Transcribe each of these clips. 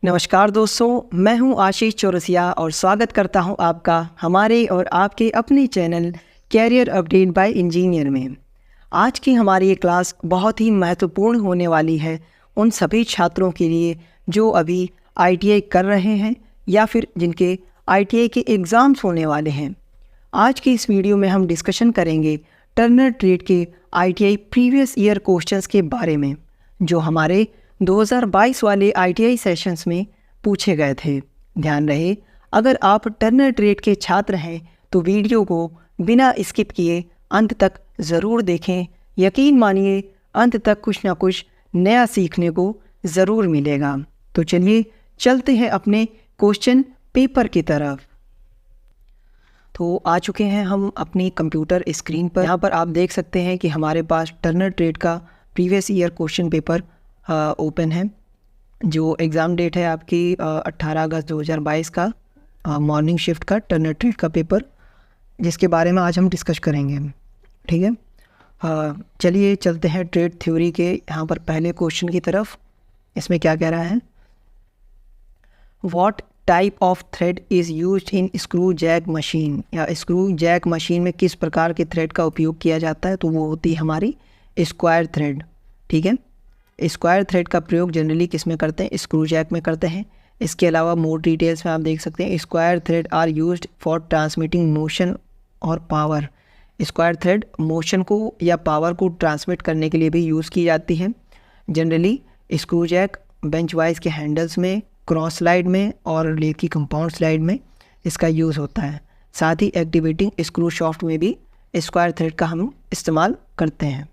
नमस्कार दोस्तों, मैं हूं आशीष चौरसिया और स्वागत करता हूं आपका हमारे और आपके अपने channel career update by engineer में। आज की हमारी ये क्लास बहुत ही महत्वपूर्ण होने वाली है उन सभी छात्रों के लिए जो अभी आईटीआई कर रहे हैं या फिर जिनके आईटीआई के एग्ज़ाम्स होने वाले हैं। आज की इस वीडियो में हम डिस्कशन करेंगे टर्नर ट्रेड के आईटीआई प्रीवियस ईयर क्वेश्चंस के बारे में, जो हमारे 2022 वाले आईटीआई सेशंस में पूछे गए थे। ध्यान रहे, अगर आप टर्नर ट्रेड के छात्र हैं तो वीडियो को बिना स्किप किए अंत तक ज़रूर देखें। यकीन मानिए अंत तक कुछ ना कुछ नया सीखने को ज़रूर मिलेगा। तो चलिए चलते हैं अपने क्वेश्चन पेपर की तरफ। तो आ चुके हैं हम अपनी कंप्यूटर स्क्रीन पर। यहाँ पर आप देख सकते हैं कि हमारे पास टर्नर ट्रेड का previous year question paper open है। जो एग्ज़ाम डेट है आपकी 18 अगस्त 2022 का मॉर्निंग शिफ्ट का टर्नर ट्रेड का पेपर, जिसके बारे में आज हम डिस्कस करेंगे। ठीक है, चलिए चलते हैं ट्रेड थ्योरी के यहाँ पर पहले क्वेश्चन की तरफ। इसमें क्या कह रहा है, what type of thread is used in screw jack machine, या स्क्रू जैक मशीन में किस प्रकार के थ्रेड का उपयोग किया जाता है। तो वो होती है हमारी स्क्वायर थ्रेड। ठीक है, स्क्वायर थ्रेड का प्रयोग जनरली किस में करते हैं, स्क्रू जैक में करते हैं। इसके अलावा मोर डिटेल्स में आप देख सकते हैं, square thread are used for transmitting motion और पावर। स्क्वायर थ्रेड मोशन को या पावर को ट्रांसमिट करने के लिए भी यूज़ की जाती है। Generally screw jack bench vice के हैंडल्स में, क्रॉस स्लाइड में और लेथ की कंपाउंड स्लाइड में इसका यूज़ होता है। साथ ही एक्टिवेटिंग स्क्रू शाफ्ट में भी स्क्वायर थ्रेड का हम इस्तेमाल करते हैं।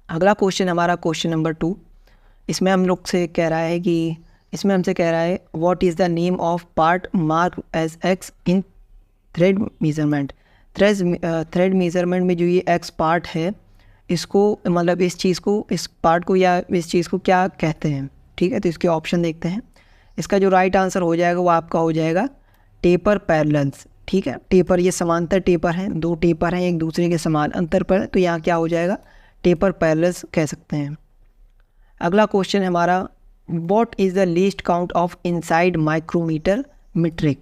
अगला क्वेश्चन हमारा क्वेश्चन नंबर 2। इसमें हम लोग से कह रहा है कि इसमें हमसे कह रहा है what is the name of part mark as x in thread measurement. Thread measurement में जो ये एक्स पार्ट है, इसको मतलब इस पार्ट को या इस चीज़ को क्या कहते हैं। ठीक है, तो इसके ऑप्शन देखते हैं। इसका जो राइट आंसर हो जाएगा वो आपका हो जाएगा टेपर पैरेलल्स। ठीक है, टेपर ये समांतर टेपर हैं, दो टेपर हैं एक दूसरे के समान अंतर पर, तो यहाँ क्या हो जाएगा, टेपर पैरेलल्स कह सकते हैं। अगला क्वेश्चन है हमारा, what is the least count of inside micrometer metric.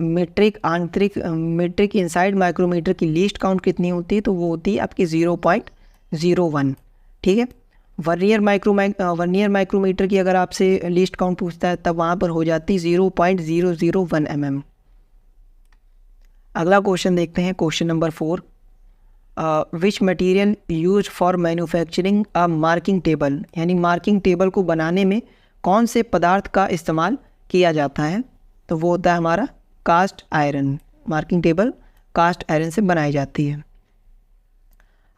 Metric inside micrometer की लीस्ट काउंट कितनी होती है, तो वो होती है आपकी 0.01। ठीक है, वर्नियर माइक्रोमीटर की अगर आपसे लीस्ट काउंट पूछता है तब वहाँ पर हो जाती 0.001 mm। अगला क्वेश्चन देखते हैं, question number 4। Which material use for manufacturing a marking table, यानी मार्किंग टेबल को बनाने में कौन से पदार्थ का इस्तेमाल किया जाता है। तो वो होता है हमारा cast iron. Marking table cast iron से बनाई जाती है।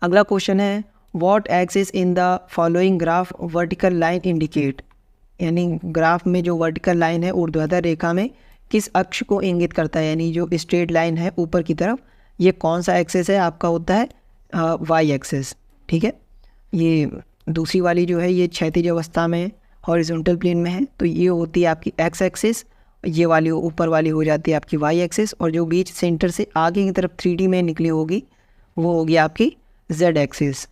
अगला क्वेश्चन है, what axis in the following graph vertical line indicate, यानी ग्राफ में जो वर्टिकल लाइन है ऊर्ध्वाधर रेखा में किस अक्ष को इंगित करता है, यानी जो स्ट्रेट लाइन है ऊपर की तरफ, ये कौन सा एक्सेस है, आपका होता है वाई एक्सेस। ठीक है, ये दूसरी वाली जो है ये क्षैतिज अवस्था में हॉरिजॉन्टल प्लेन में है, तो ये होती है आपकी एक्स एक्सिस, ये वाली ऊपर वाली हो जाती है आपकी वाई एक्सिस, और जो बीच सेंटर से आगे की तरफ 3D में निकली होगी वो होगी आपकी जेड एक्सिस।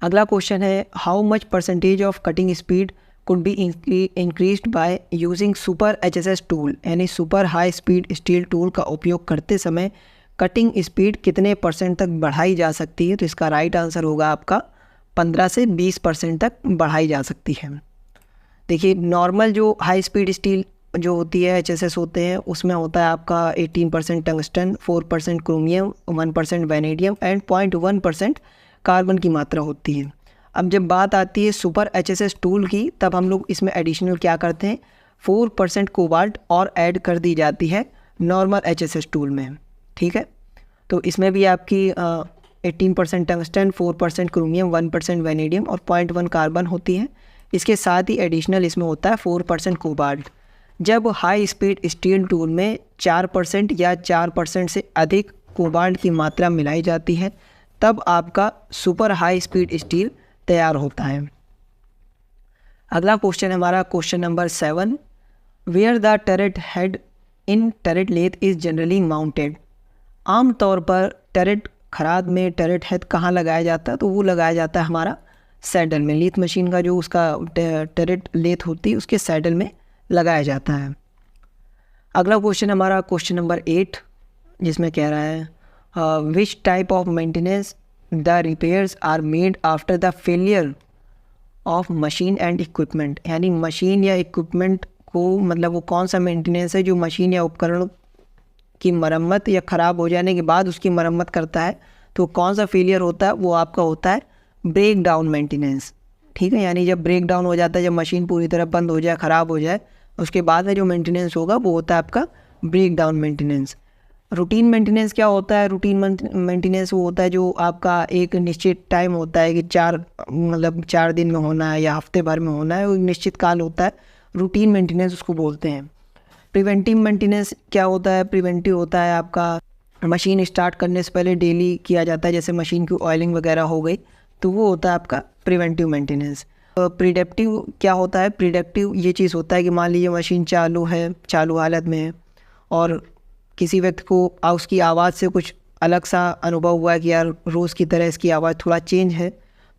अगला क्वेश्चन है, how much percentage of cutting speed could be increased by using super HSS tool, यानी super high speed steel tool का उपयोग करते समय कटिंग स्पीड कितने % तक बढ़ाई जा सकती है। तो इसका राइट आंसर होगा आपका 15 से 20% तक बढ़ाई जा सकती है। देखिए, नॉर्मल जो हाई स्पीड स्टील जो होती है HSS होते हैं, उसमें होता है आपका 18% tungsten, 4% chromium, 1% vanadium and 0.1% carbon की मात्रा होती है। अब जब बात आती है सुपर HSS टूल की, तब हम लोग इसमें एडिशनल क्या करते हैं, 4% कोबाल्ट और ऐड कर दी जाती है नॉर्मल HSS टूल में। ठीक है, तो इसमें भी आपकी 18% टंगस्टन, 4% क्रोमियम, 1% वैनेडियम और 0.1 कार्बन होती है। इसके साथ ही एडिशनल इसमें होता है 4% कोबाल्ट। जब हाई स्पीड स्टील टूल में 4% या 4% से अधिक कोबाल्ट की मात्रा मिलाई जाती है, तब आपका सुपर हाई स्पीड स्टील तैयार होता है। अगला क्वेश्चन हमारा question number 7, where the turret head in turret lathe is generally mounted. आमतौर पर टरेट खराद में टरेट हेड कहाँ लगाया जाता है, तो वो लगाया जाता है हमारा सैडल में, लीथ मशीन का जो उसका टरेट लेथ होती है उसके सैडल में लगाया जाता है। अगला क्वेश्चन हमारा क्वेश्चन नंबर 8, जिसमें कह रहा है which type of maintenance the repairs are made after the failure of machine and equipment. यानी मशीन या इक्विपमेंट को मतलब वो कौन सा मेंटेनेंस है जो मशीन या उपकरण की मरम्मत या ख़राब हो जाने के बाद उसकी मरम्मत करता है, तो कौन सा फेलियर होता है, वो आपका होता है ब्रेक डाउन मेंटेनेंस। ठीक है, यानी जब ब्रेक डाउन हो जाता है, जब मशीन पूरी तरह बंद हो जाए, ख़राब हो जाए, उसके बाद में जो मेंटेनेंस होगा वो होता है आपका breakdown maintenance. Routine maintenance क्या होता है? रूटीन मेंटेनेंस वो होता है जो आपका एक निश्चित टाइम होता है कि 4 दिन में होना है या हफ्ते भर में होना है, वो निश्चित काल होता है, रूटीन मेंटेनेंस उसको बोलते हैं। प्रिवेंटिव मेंटेनेंस क्या होता है? प्रिवेंटिव होता है आपका मशीन स्टार्ट करने से पहले डेली किया जाता है, जैसे मशीन की ऑयलिंग वगैरह हो गई, तो वो होता है आपका प्रिवेंटिव मेंटेनेंस। प्रिडेप्टिव क्या होता है? प्रिडेप्टिव ये चीज़ होता है कि मान लीजिए मशीन चालू है, चालू हालत में है और किसी व्यक्ति को उसकी आवाज़ से कुछ अलग सा अनुभव हुआ है कि यार रोज़ की तरह इसकी आवाज़ थोड़ा चेंज है,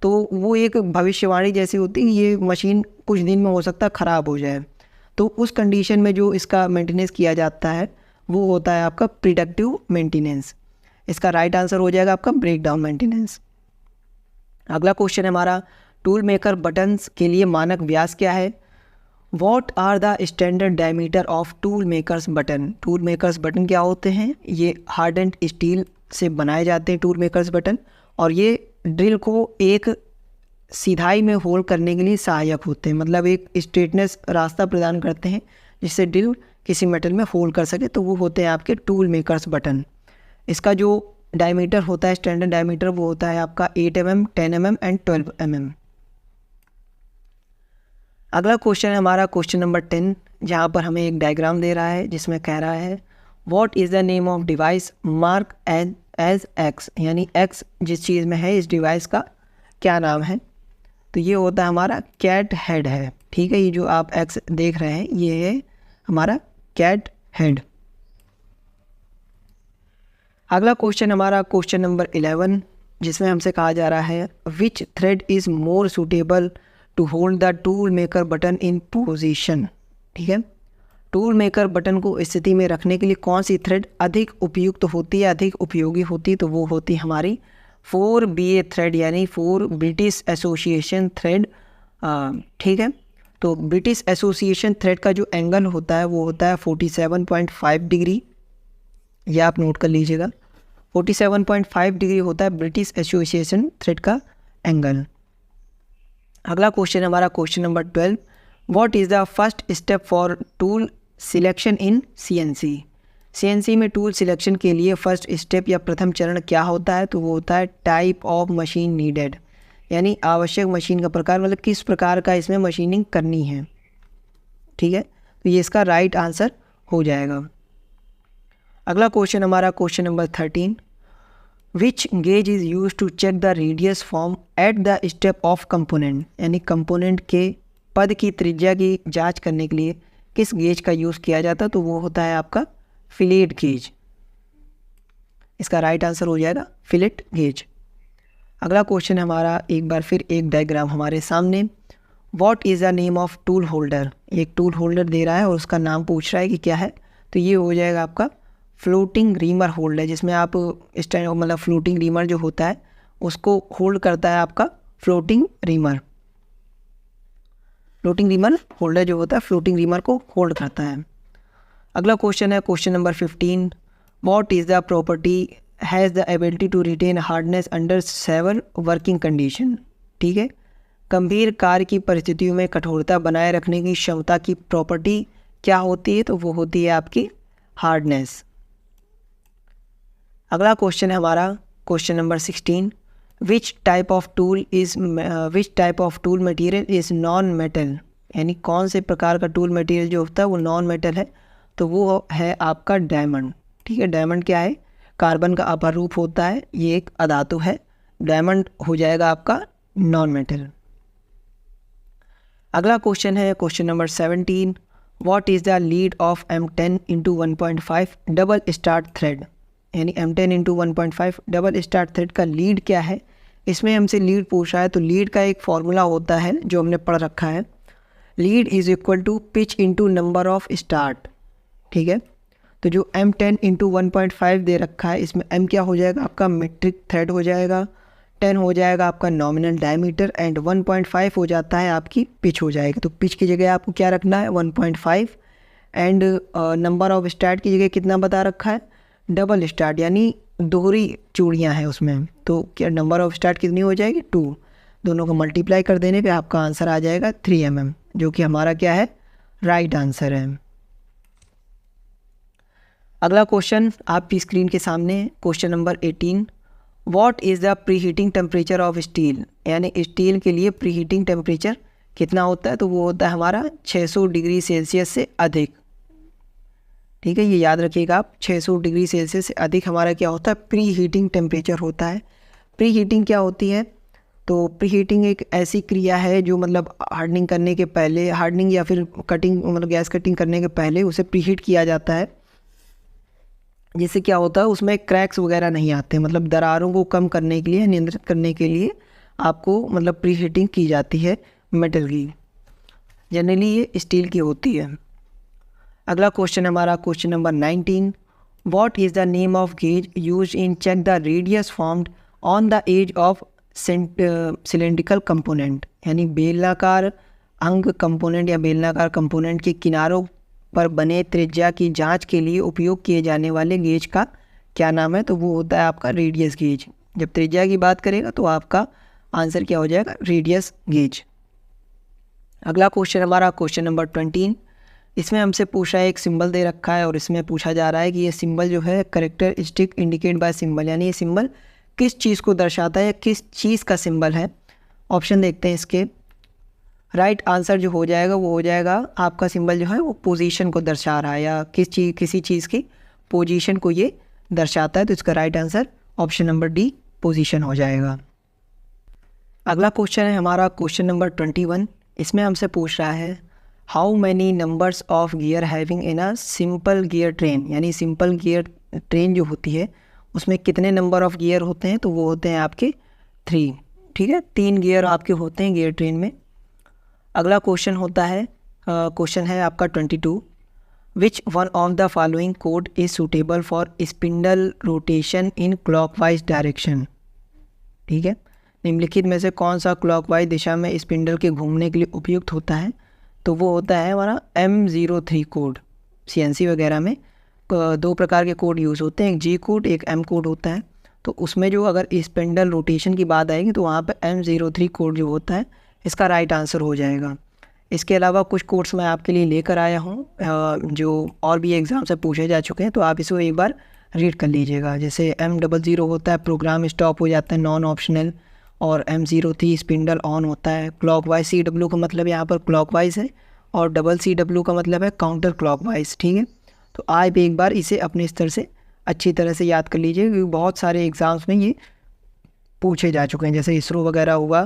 तो वो एक भविष्यवाणी जैसी होती है कि ये मशीन कुछ दिन में हो सकता है ख़राब हो जाए। तो उस कंडीशन में जो इसका मेंटेनेंस किया जाता है वो होता है आपका प्रिडेप्टिव मेंटेनेंस। इसका राइट आंसर हो जाएगा आपका ब्रेक डाउन मेंटेनेंस। अगला क्वेश्चन है हमारा, टूल मेकर बटन्स के लिए मानक व्यास क्या है? What are the standard diameter of tool makers button. Tool makers button क्या होते हैं? ये हार्डेंड स्टील से बनाए जाते हैं टूल मेकर्स बटन, और ये ड्रिल को एक सीधाई में होल्ड करने के लिए सहायक होते हैं, मतलब एक स्ट्रेटनेस रास्ता प्रदान करते हैं जिससे ड्रिल किसी मेटल में होल्ड कर सके, तो वो होते हैं आपके टूल मेकर्स बटन। इसका जो डायमीटर होता है, स्टैंडर्ड डायमीटर, वो होता है आपका 8 mm, 10 mm एंड 12 mm। अगला क्वेश्चन है हमारा क्वेश्चन नंबर 10, जहाँ पर हमें एक डायग्राम दे रहा है जिसमें कह रहा है what is the name of device mark as x. यानी एक्स जिस चीज़ में है, इस डिवाइस का क्या नाम है? तो ये होता है हमारा कैट हेड है। ठीक है, ये जो आप एक्स देख रहे हैं ये है हमारा कैट हेड। अगला क्वेश्चन हमारा क्वेश्चन नंबर 11, जिसमें हमसे कहा जा रहा है which thread is more suitable to hold the tool maker button in position. ठीक है, टूल मेकर बटन को स्थिति में रखने के लिए कौन सी थ्रेड अधिक उपयुक्त होती है, अधिक उपयोगी होती है? तो वो होती है हमारी 4BA थ्रेड, यानी 4 ब्रिटिश एसोसिएशन थ्रेड। ठीक है, तो ब्रिटिश एसोसिएशन थ्रेड का जो एंगल होता है वो होता है 47.5 डिग्री। यह आप नोट कर लीजिएगा, 47.5 डिग्री होता है ब्रिटिश एसोसिएशन थ्रेड का एंगल। अगला क्वेश्चन हमारा question number 12, what is the first step for tool selection in CNC। CNC में टूल सिलेक्शन के लिए फर्स्ट स्टेप या प्रथम चरण क्या होता है? तो वो होता है टाइप ऑफ मशीन नीडेड, यानी आवश्यक मशीन का प्रकार, मतलब किस प्रकार का इसमें मशीनिंग करनी है। ठीक है, तो ये इसका राइट आंसर हो जाएगा। अगला क्वेश्चन हमारा question number 13, which gauge is use to check the radius form at the step of component. यानी कंपोनेंट के पद की त्रिज्या की जांच करने के लिए किस गेज का यूज़ किया जाता है? तो वो होता है आपका फिलेट गेज। इसका राइट आंसर हो जाएगा फिलेट गेज। अगला क्वेश्चन हमारा एक बार फिर एक डायग्राम हमारे सामने, what is the name of tool holder. एक टूल होल्डर दे रहा है और उसका नाम पूछ रहा है कि क्या है, तो ये हो जाएगा आपका फ्लोटिंग रीमर होल्डर, जिसमें आप स्टैंड मतलब फ्लोटिंग रीमर जो होता है उसको होल्ड करता है आपका floating reamer. Floating reamer holder जो होता है फ्लोटिंग रीमर को होल्ड करता है। अगला क्वेश्चन है question number 15, what is the property has the ability to retain hardness under severe working condition. ठीक है, गंभीर कार्य की परिस्थितियों में कठोरता बनाए रखने की क्षमता की प्रॉपर्टी क्या होती है? तो वो होती है आपकी हार्डनेस। अगला क्वेश्चन है हमारा question number 16, which type of tool material is non metal. यानी कौन से प्रकार का टूल मटेरियल जो होता है वो नॉन मेटल है? तो वो है आपका डायमंड। ठीक है, डायमंड क्या है? कार्बन का अपर रूप होता है, ये एक अधातु है। डायमंड हो जाएगा आपका नॉन मेटल। अगला क्वेश्चन है question number 17, what is the lead of M10 × 1.5 double start thread. यानी M10 × 1.5 डबल स्टार्ट थ्रेड का लीड क्या है? इसमें हमसे लीड पूछा है, तो लीड का एक फॉर्मूला होता है जो हमने पढ़ रखा है, lead is equal to pitch into number of start. ठीक है, तो जो M10 इंटू 1.5 दे रखा है, इसमें M क्या हो जाएगा आपका मेट्रिक थ्रेड हो जाएगा, 10 हो जाएगा आपका नॉमिनल डायमीटर एंड 1.5 हो जाता है आपकी पिच हो जाएगी। तो पिच की जगह आपको क्या रखना है 1.5 एंड नंबर ऑफ स्टार्ट की जगह कितना बता रखा है डबल स्टार्ट, यानी दोहरी चूड़ियाँ हैं उसमें, तो क्या नंबर ऑफ स्टार्ट कितनी हो जाएगी 2। दोनों को मल्टीप्लाई कर देने पे आपका आंसर आ जाएगा 3 mm, जो कि हमारा क्या है राइट आंसर है। अगला क्वेश्चन आपकी स्क्रीन के सामने, question number 18, what is the pre heating temperature of steel, यानी स्टील के लिए प्री हीटिंग टेम्परेचर कितना होता है, तो वो होता है हमारा 600 डिग्री सेल्सियस से अधिक। ठीक है, ये याद रखिएगा आप, 600 डिग्री सेल्सियस से अधिक हमारा क्या होता है प्री हीटिंग टेम्परेचर होता है। प्री हीटिंग क्या होती है, तो प्री हीटिंग एक ऐसी क्रिया है जो मतलब हार्डनिंग करने के पहले, हार्डनिंग या फिर कटिंग मतलब गैस कटिंग करने के पहले उसे प्री हीट किया जाता है, जिससे क्या होता है उसमें क्रैक्स वगैरह नहीं आते, मतलब दरारों को कम करने के लिए, नियंत्रित करने के लिए आपको मतलब प्री हीटिंग की जाती है मेटल की। जनरली ये स्टील की होती है। अगला क्वेश्चन हमारा question number 19, what is the name of gauge use in check the radius formed on the edge of cylindrical component, यानी बेलनाकार अंग कंपोनेंट या बेलनाकार कंपोनेंट के किनारों पर बने त्रिज्या की जांच के लिए उपयोग किए जाने वाले गेज का क्या नाम है, तो वो होता है आपका रेडियस गेज। जब त्रिज्या की बात करेगा तो आपका आंसर क्या हो जाएगा रेडियस गेज। अगला क्वेश्चन हमारा क्वेश्चन नंबर 20, इसमें हमसे पूछा है, एक सिंबल दे रखा है और इसमें पूछा जा रहा है कि ये सिंबल जो है कैरेक्टरिस्टिक इंडिकेट बाय सिंबल, यानी ये सिंबल किस चीज़ को दर्शाता है, किस चीज़ का सिंबल है। ऑप्शन देखते हैं इसके। राइट आंसर जो हो जाएगा वो हो जाएगा आपका सिंबल जो है वो पोजीशन को दर्शा रहा है, या किसी चीज़ की पोजीशन को ये दर्शाता है, तो इसका right answer option number D position हो जाएगा। अगला क्वेश्चन है हमारा क्वेश्चन नंबर 21, इसमें हमसे पूछ रहा है how many numbers of gear having in a simple gear train, यानी सिंपल गियर ट्रेन जो होती है उसमें कितने नंबर ऑफ गियर होते हैं, तो वो होते हैं आपके 3। ठीक है, 3 गियर आपके होते हैं गियर ट्रेन में। अगला क्वेश्चन होता है क्वेश्चन है आपका 22, which one of the following code is suitable for spindle rotation in clockwise direction. ठीक है, निम्नलिखित में से कौन सा क्लॉकवाइज दिशा में स्पिंडल के घूमने के लिए उपयुक्त होता है, तो वो होता है हमारा M03 कोड। CNC वगैरह में 2 प्रकार के कोड यूज़ होते हैं, एक G कोड एक M कोड होता है, तो उसमें जो अगर स्पिंडल रोटेशन की बात आएगी तो वहाँ पे M03 कोड जो होता है इसका राइट आंसर हो जाएगा। इसके अलावा कुछ कोड्स मैं आपके लिए लेकर आया हूँ जो और भी एग्ज़ाम से पूछे जा चुके हैं, तो आप इसको एक बार रीड कर लीजिएगा। जैसे M00 होता है प्रोग्राम स्टॉप हो जाता है नॉन ऑप्शनल, और M03 स्पिंडल ऑन होता है। क्लॉकवाइज CW का मतलब यहाँ पर क्लॉकवाइज है, और CW का मतलब है काउंटर क्लॉकवाइज। ठीक है, तो आप एक बार इसे अपने स्तर से अच्छी तरह से याद कर लीजिए, क्योंकि बहुत सारे एग्ज़ाम्स में ये पूछे जा चुके हैं, जैसे इसरो वगैरह हुआ,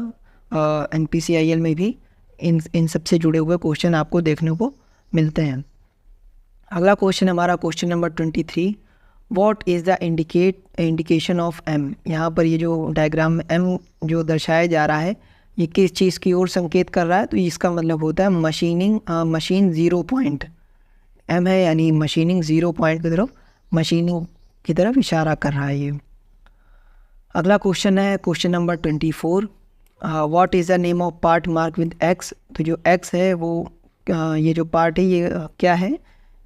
NPCIL में भी इन सब से जुड़े हुए क्वेश्चन आपको देखने को मिलते हैं। अगला क्वेश्चन हमारा question number 23, what is the indication of M, यहाँ पर ये जो डायग्राम में M जो दर्शाया जा रहा है ये किस चीज़ की ओर संकेत कर रहा है, तो इसका मतलब होता है मशीन 0 पॉइंट। M है यानी मशीनिंग 0 पॉइंट की तरफ, मशीनिंग की तरफ इशारा कर रहा है ये। अगला क्वेश्चन है question number 24, what is the name of part mark with X, तो जो X है वो ये जो पार्ट है ये क्या है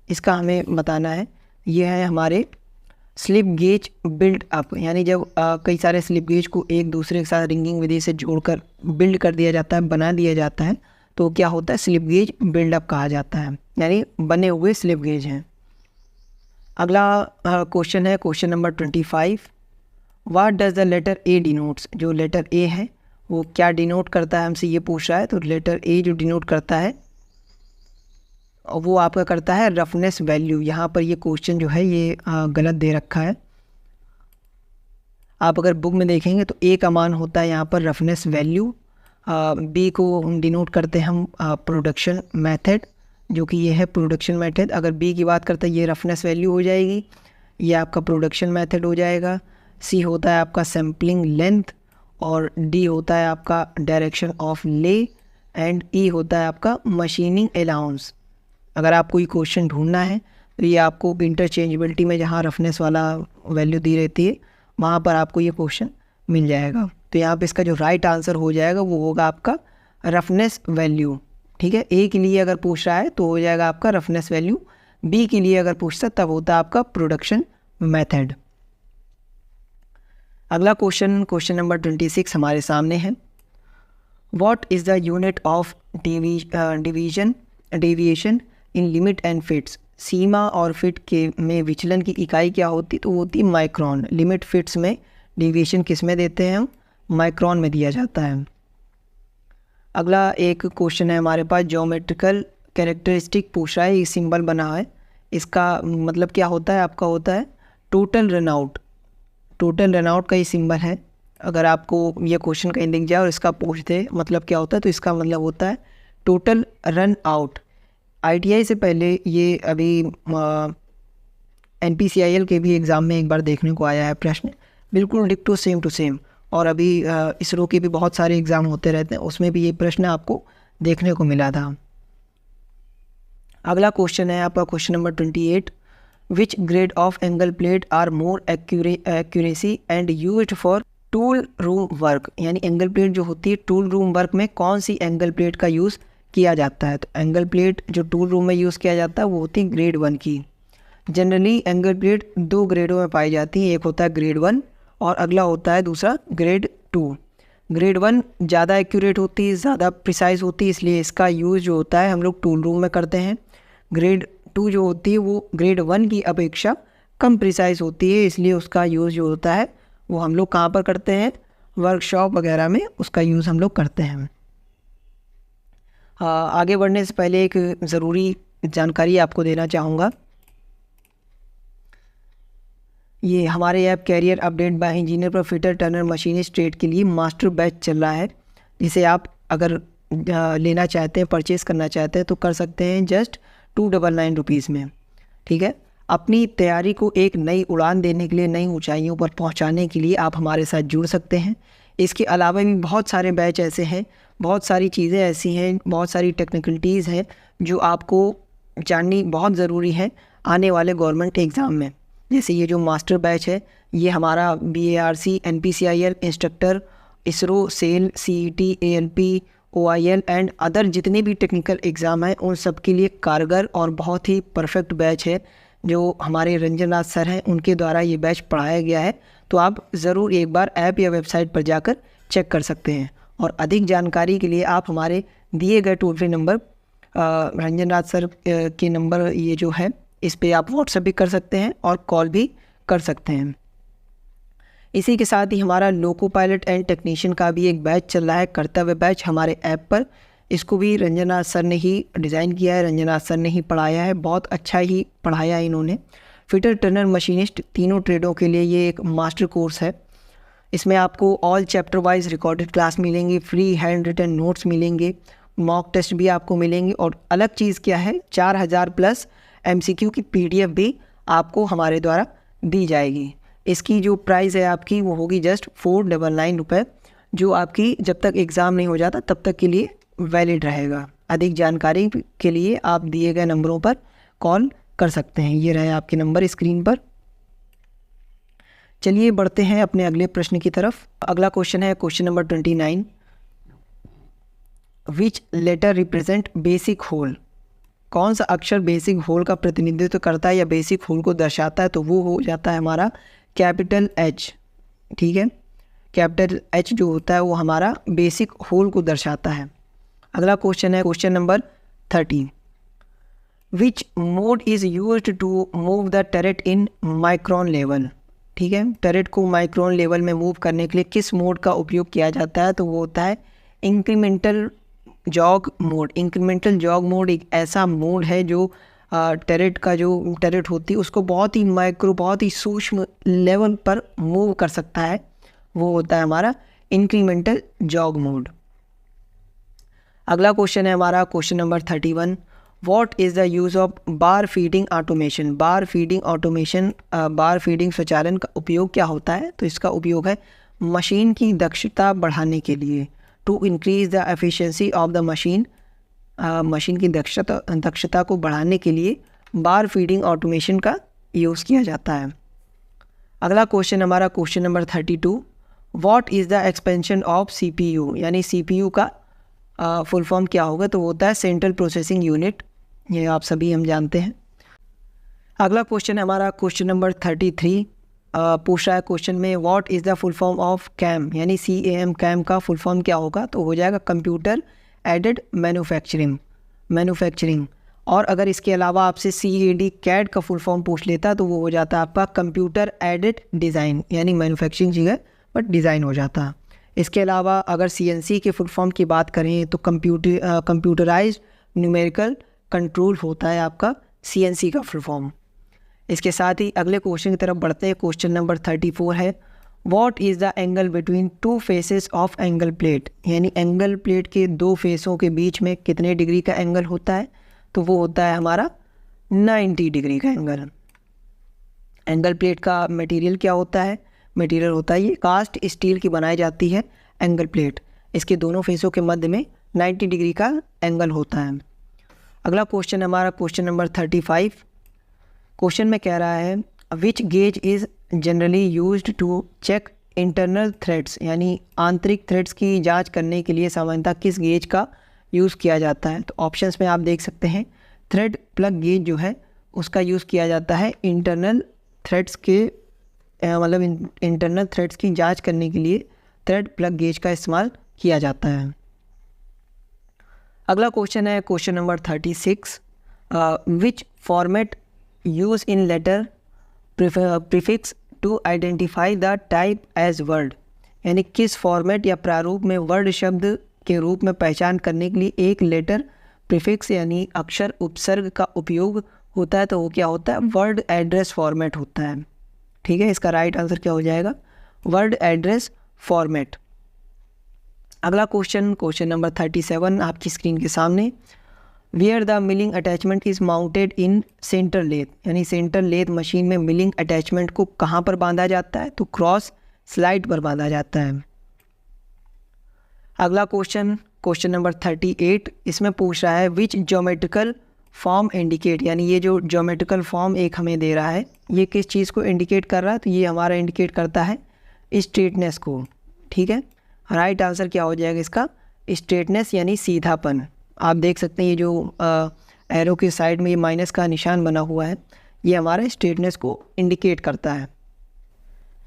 इसका हमें बताना है। ये है हमारे स्लिप गेज बिल्ड अप, यानी जब कई सारे स्लिप गेज को एक दूसरे के साथ रिंगिंग विधि से जोड़कर बिल्ड कर दिया जाता है, बना दिया जाता है, तो क्या होता है स्लिप गेज बिल्डअप कहा जाता है, यानी बने हुए स्लिप गेज हैं। अगला क्वेश्चन है question number 25, what does the letter A denotes, जो लेटर A है वो क्या डिनोट करता है, हमसे ये पूछ रहा है। तो लेटर A जो डिनोट करता है वो आपका करता है रफनेस वैल्यू। यहाँ पर ये क्वेश्चन जो है ये गलत दे रखा है। आप अगर बुक में देखेंगे तो A का मान होता है यहाँ पर रफनेस वैल्यू, B को डिनोट करते हैं हम प्रोडक्शन मेथड, जो कि ये है प्रोडक्शन मेथड। अगर B की बात करते हैं ये रफनेस वैल्यू हो जाएगी, ये आपका प्रोडक्शन मेथड हो जाएगा। C होता है आपका सैम्पलिंग लेंथ, और डी होता है आपका डायरेक्शन ऑफ ले, एंड ई होता है आपका मशीनिंग अलाउंस। अगर आपको ये क्वेश्चन ढूंढना है तो ये आपको इंटरचेंजेबिलिटी में जहाँ रफनेस वाला वैल्यू दी रहती है वहाँ पर आपको ये क्वेश्चन मिल जाएगा। तो यहाँ पे इसका जो राइट आंसर हो जाएगा वो होगा आपका रफनेस वैल्यू। ठीक है, ए के लिए अगर पूछ रहा है तो हो जाएगा आपका रफनेस वैल्यू, बी के लिए अगर पूछता तब होता आपका प्रोडक्शन मेथड। अगला क्वेश्चन नंबर 26 हमारे सामने है। What is the unit of deviation in limit and fits. सीमा और फिट के में विचलन की इकाई क्या होती, तो होती माइक्रोन। लिमिट फिट्स में डेविएशन किस में देते हैं हम, माइक्रोन में दिया जाता है। अगला एक क्वेश्चन है हमारे पास, ज्योमेट्रिकल कैरेक्टरिस्टिक पूछ रहा है, ये सिंबल बना है, इसका मतलब क्या होता है, आपका होता है total run out. Total run out का ये सिंबल है। अगर आपको ये क्वेश्चन कहीं दिख जाए और इसका पूछ दे मतलब क्या होता है, तो इसका मतलब होता है टोटल रन आउट। ITI से पहले ये अभी NPCIL के भी एग्ज़ाम में एक बार देखने को आया है प्रश्न, बिल्कुल डिक्टो सेम टू सेम। और अभी इसरो के भी बहुत सारे एग्ज़ाम होते रहते हैं, उसमें भी ये प्रश्न आपको देखने को मिला था। अगला क्वेश्चन है आपका question number 28। Which grade of angle plate are more accuracy and used for tool room work. यानी एंगल प्लेट जो होती है टूल रूम वर्क में कौन सी एंगल प्लेट का यूज़ किया जाता है। तो एंगल प्लेट जो टूल रूम में यूज़ किया जाता है वो होती है ग्रेड 1 की। जनरली एंगल प्लेट 2 ग्रेडों में पाई जाती है, एक होता है ग्रेड 1 और अगला होता है दूसरा ग्रेड 2। ग्रेड 1 ज़्यादा एक्यूरेट होती है, ज़्यादा प्रिसाइज होती है, इसलिए इसका यूज़ जो होता है हम लोग टूल रूम में करते हैं। ग्रेड 2 जो होती है वो ग्रेड 1 की अपेक्षा कम प्रिसाइज होती है, इसलिए उसका यूज़ जो होता है वो हम लोग कहाँ पर करते हैं, वर्कशॉप वगैरह में उसका यूज़ हम लोग करते हैं। आगे बढ़ने से पहले एक ज़रूरी जानकारी आपको देना चाहूँगा। ये हमारे app career update by engineer पर फिटर टर्नर मशीनिस्ट ट्रेड के लिए मास्टर बैच चल रहा है, जिसे आप अगर लेना चाहते हैं, परचेज़ करना चाहते हैं तो कर सकते हैं जस्ट 299 रुपीज़ में। ठीक है, अपनी तैयारी को एक नई उड़ान देने के लिए, नई ऊंचाइयों पर पहुंचाने के लिए आप हमारे साथ जुड़ सकते हैं। इसके अलावा भी बहुत सारे बैच ऐसे हैं, बहुत सारी चीज़ें ऐसी हैं, बहुत सारी टेक्निकलिटीज़ हैं जो आपको जाननी बहुत ज़रूरी है आने वाले गवर्नमेंट एग्ज़ाम में। जैसे ये जो मास्टर बैच है ये हमारा BARC, NPCIL, instructor, ISRO, SAIL, CET, ALP, OIL and other जितने भी टेक्निकल एग्ज़ाम हैं उन सब के लिए कारगर और बहुत ही परफेक्ट बैच है जो हमारे रंजन राज सर हैं, उनके द्वारा ये बैच पढ़ाया गया है। तो आप ज़रूर एक बार ऐप या वेबसाइट पर जाकर चेक कर सकते हैं। और अधिक जानकारी के लिए आप हमारे दिए गए टोल फ्री नंबर रंजन राज सर के नंबर ये जो है इस पे आप व्हाट्सएप भी कर सकते हैं और कॉल भी कर सकते हैं। इसी के साथ ही हमारा लोको पायलट एंड टेक्नीशियन का भी एक बैच चल रहा है, कर्तव्य बैच, हमारे ऐप पर। इसको भी रंजन राज सर ने ही डिज़ाइन किया है, रंजन राज सर ने ही पढ़ाया है, बहुत अच्छा ही पढ़ाया है इन्होंने। फिटर टर्नर मशीनिस्ट तीनों ट्रेडों के लिए ये एक मास्टर कोर्स है। इसमें आपको all chapter wise recorded class मिलेंगी, फ्री हैंड रिटन नोट्स मिलेंगे, मॉक टेस्ट भी आपको मिलेंगे और अलग चीज़ क्या है 4000 प्लस MCQ की PDF भी आपको हमारे द्वारा दी जाएगी। इसकी जो प्राइस है आपकी वो होगी जस्ट 499 रुपये, जो आपकी जब तक एग्ज़ाम नहीं हो जाता तब तक के लिए वैलिड रहेगा। अधिक जानकारी के लिए आप दिए गए नंबरों पर कॉल कर सकते हैं। ये रहे आपके नंबर स्क्रीन पर। चलिए बढ़ते हैं अपने अगले प्रश्न की तरफ। अगला क्वेश्चन है क्वेश्चन नंबर 29। विच लेटर रिप्रेजेंट बेसिक होल। कौन सा अक्षर बेसिक होल का प्रतिनिधित्व करता है या बेसिक होल को दर्शाता है, तो वो हो जाता है हमारा कैपिटल H। ठीक है, कैपिटल H जो होता है वो हमारा बेसिक होल को दर्शाता है। अगला क्वेश्चन है question number 30। Which mode is used to move the turret in micron level. ठीक है, टरेट को माइक्रोन लेवल में मूव करने के लिए किस मोड का उपयोग किया जाता है, तो वो होता है incremental jog mode. Incremental jog mode एक ऐसा मोड है जो टरेट का जो टरेट होती है उसको बहुत ही माइक्रो, बहुत ही सूक्ष्म लेवल पर मूव कर सकता है, वो होता है हमारा इंक्रीमेंटल जॉग मोड। अगला क्वेश्चन है हमारा question number 31। What is the use of bar feeding automation. Bar feeding automation, bar feeding स्वचालन का उपयोग क्या होता है, तो इसका उपयोग है मशीन की दक्षता बढ़ाने के लिए, to increase the efficiency of the machine, machine की दक्षता को बढ़ाने के लिए बार फीडिंग ऑटोमेशन का यूज़ किया जाता है। अगला क्वेश्चन हमारा question number 32, what is the expansion of CPU, यानी CPU का फुल फॉर्म क्या होगा, तो होता है सेंट्रल प्रोसेसिंग यूनिट, ये आप सभी हम जानते हैं। अगला क्वेश्चन हमारा क्वेश्चन नंबर 33 पूछ रहा है क्वेश्चन में, what is the full form of cam, यानी CAM कैम का फुल फॉर्म क्या होगा, तो हो जाएगा कंप्यूटर एडेड मैन्युफैक्चरिंग। और अगर इसके अलावा आपसे CAD कैड का फुल फॉर्म पूछ लेता तो वो हो जाता आपका कंप्यूटर एडेड डिज़ाइन, यानी मैन्युफैक्चरिंग जगह बट डिज़ाइन हो जाता। इसके अलावा अगर CNC के फुल फॉर्म की बात करें तो कंप्यूटराइज्ड न्यूमेरिकल कंट्रोल होता है आपका CNC का फुल फॉर्म। इसके साथ ही अगले क्वेश्चन की तरफ बढ़ते हैं। क्वेश्चन नंबर 34 है, what is the angle between two faces of angle plate, यानी एंगल प्लेट के दो फेसों के बीच में कितने डिग्री का एंगल होता है, तो वो होता है हमारा 90 डिग्री का एंगल। एंगल प्लेट का मटेरियल क्या होता है, मटेरियल होता है ये कास्ट स्टील की बनाई जाती है एंगल प्लेट, इसके दोनों फेसों के मध्य में 90 डिग्री का एंगल होता है। अगला क्वेश्चन हमारा क्वेश्चन नंबर 35, क्वेश्चन में कह रहा है which gauge is generally used to check internal threads, यानी आंतरिक थ्रेड्स की जांच करने के लिए सामान्यतः किस गेज का यूज़ किया जाता है, तो ऑप्शंस में आप देख सकते हैं थ्रेड प्लग गेज जो है उसका यूज़ किया जाता है इंटरनल थ्रेड्स के मतलब इंटरनल थ्रेड्स की जांच करने के लिए थ्रेड प्लग गेज का इस्तेमाल किया जाता है। अगला क्वेश्चन है question number 36, which format use in letter prefix to identify the type as word, यानी किस फॉर्मेट या प्रारूप में वर्ड शब्द के रूप में पहचान करने के लिए एक लेटर प्रीफिक्स यानी अक्षर उपसर्ग का उपयोग होता है, तो वो क्या होता है, वर्ड एड्रेस फॉर्मेट होता है। ठीक है, इसका राइट आंसर क्या हो जाएगा, वर्ड एड्रेस फॉर्मेट। अगला क्वेश्चन क्वेश्चन नंबर 37 आपकी स्क्रीन के सामने, where the milling attachment is mounted in centre lathe, यानी सेंटर लेथ मशीन में मिलिंग अटैचमेंट को कहाँ पर बांधा जाता है, तो क्रॉस स्लाइड पर बांधा जाता है। अगला क्वेश्चन क्वेश्चन नंबर 38, इसमें पूछ रहा है विच ज्योमेट्रिकल फॉर्म इंडिकेट, यानी ये जो ज्योमेट्रिकल फॉर्म एक हमें दे रहा है ये किस चीज़ को इंडिकेट कर रहा है, तो ये हमारा इंडिकेट करता है स्ट्रेटनेस को। ठीक है, राइट आंसर क्या हो जाएगा इसका, स्ट्रेटनेस यानी सीधापन। आप देख सकते हैं ये जो एरो के साइड में ये माइनस का निशान बना हुआ है ये हमारा स्ट्रेटनेस को इंडिकेट करता है।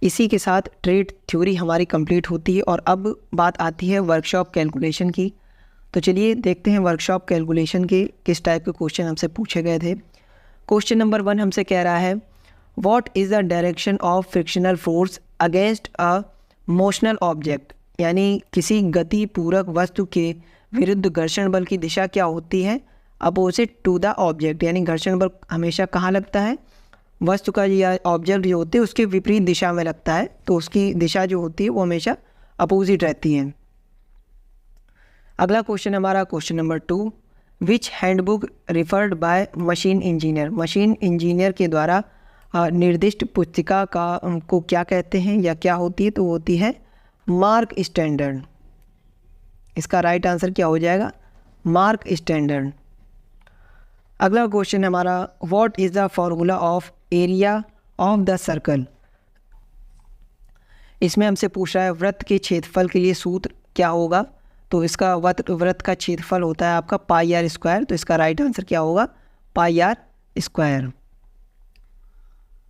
इसी के साथ ट्रेड थ्योरी हमारी कंप्लीट होती है और अब बात आती है वर्कशॉप कैलकुलेशन की। तो चलिए देखते हैं वर्कशॉप कैलकुलेशन के किस टाइप के क्वेश्चन हमसे पूछे गए थे। क्वेश्चन नंबर 1 हमसे कह रहा है what is the direction of frictional force against a motional object, यानी किसी गति पूरक वस्तु के विरुद्ध घर्षण बल की दिशा क्या होती है, अपोजिट टू द ऑब्जेक्ट, यानी घर्षण बल हमेशा कहाँ लगता है, वस्तु का या ऑब्जेक्ट जो होते हैं उसके विपरीत दिशा में लगता है, तो उसकी दिशा जो होती है वो हमेशा अपोजिट रहती है। अगला क्वेश्चन हमारा question number 2, which handbook referred by machine engineer, machine engineer के द्वारा निर्दिष्ट पुस्तिका को क्या कहते हैं या क्या होती है, तो होती है मार्क स्टैंडर्ड। इसका राइट आंसर क्या हो जाएगा, मार्क स्टैंडर्ड। अगला क्वेश्चन हमारा what is the formula of area of the circle, इसमें हमसे पूछ रहा है वृत्त के क्षेत्रफल के लिए सूत्र क्या होगा, तो इसका वृत्त का क्षेत्रफल होता है आपका पाई आर स्क्वायर, तो इसका राइट आंसर क्या होगा, पाई आर स्क्वायर।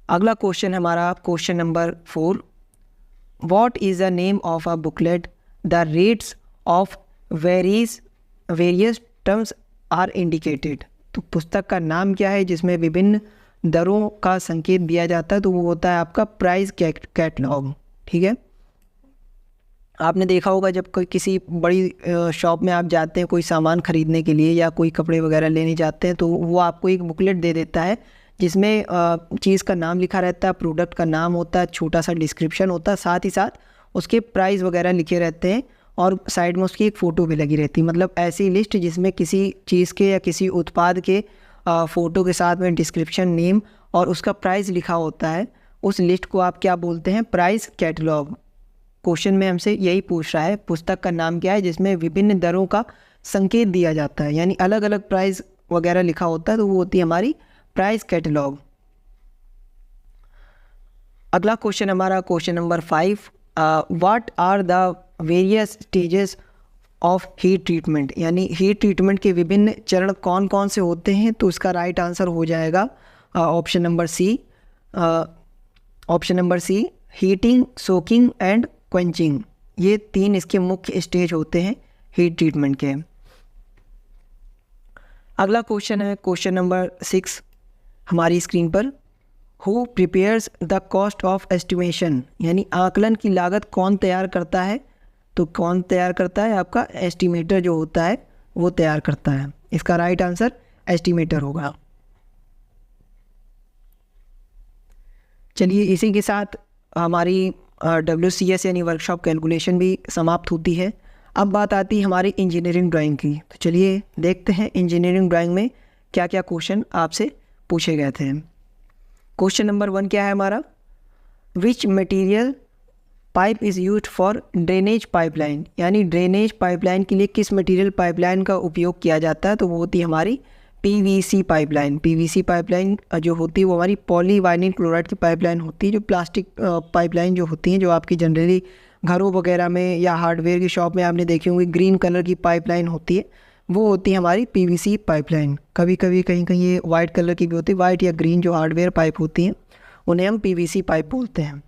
अगला क्वेश्चन हमारा question number 4, what is the name of a booklet the rates of various terms are indicated, तो पुस्तक का नाम क्या है जिसमें विभिन्न दरों का संकेत दिया जाता है, तो वो होता है आपका प्राइस कैटलॉग। ठीक है, आपने देखा होगा जब कोई किसी बड़ी शॉप में आप जाते हैं कोई सामान ख़रीदने के लिए या कोई कपड़े वगैरह लेने जाते हैं, तो वो आपको एक बुकलेट दे देता है जिसमें चीज़ का नाम लिखा रहता है, प्रोडक्ट का नाम होता है, छोटा सा डिस्क्रिप्शन होता है, साथ ही साथ उसके प्राइस वगैरह लिखे रहते हैं और साइड में उसकी एक फ़ोटो भी लगी रहती है। मतलब ऐसी लिस्ट जिसमें किसी चीज़ के या किसी उत्पाद के फ़ोटो के साथ में डिस्क्रिप्शन, नेम और उसका प्राइस लिखा होता है, उस लिस्ट को आप क्या बोलते हैं, प्राइस कैटलॉग। क्वेश्चन में हमसे यही पूछ रहा है, पुस्तक का नाम क्या है जिसमें विभिन्न दरों का संकेत दिया जाता है, यानी अलग अलग प्राइस वगैरह लिखा होता है, तो वो होती है हमारी प्राइस कैटलॉग। अगला क्वेश्चन हमारा question number 5, what are the various stages of heat treatment, यानी हीट ट्रीटमेंट के विभिन्न चरण कौन कौन से होते हैं। तो इसका राइट आंसर हो जाएगा option number C, heating, soaking and quenching. ये 3 इसके मुख्य स्टेज होते हैं हीट ट्रीटमेंट के। अगला क्वेश्चन है क्वेश्चन नंबर 6 हमारी स्क्रीन पर, who prepares the cost of estimation, यानी आकलन की लागत कौन तैयार करता है। तो कौन तैयार करता है, आपका एस्टिमेटर जो होता है वो तैयार करता है। इसका राइट आंसर एस्टिमेटर होगा। चलिए इसी के साथ हमारी WCS यानी वर्कशॉप कैलकुलेशन भी समाप्त होती है। अब बात आती है हमारी इंजीनियरिंग ड्राइंग की। तो चलिए देखते हैं इंजीनियरिंग ड्राइंग में क्या क्या क्वेश्चन आपसे पूछे गए थे। क्वेश्चन नंबर 1 क्या है हमारा, which material pipe is used for drainage pipeline, यानी ड्रेनेज पाइपलाइन के लिए किस मटेरियल पाइपलाइन का उपयोग किया जाता है। तो वो होती है हमारी PVC पाइपलाइन। PVC पाइपलाइन जो होती है वो हमारी पॉलीवाइनिल क्लोराइड की पाइपलाइन होती है। जो प्लास्टिक पाइपलाइन जो होती हैं, जो आपकी जनरली घरों वगैरह में या हार्डवेयर की शॉप में आपने देखी होंगी ग्रीन कलर की पाइपलाइन होती है, वो होती है हमारी PVC पाइपलाइन। कभी कभी कहीं कहीं ये वाइट कलर की भी होती है, वाइट या ग्रीन जो हार्डवेयर पाइप होती हैं उन्हें हम PVC पाइप बोलते हैं।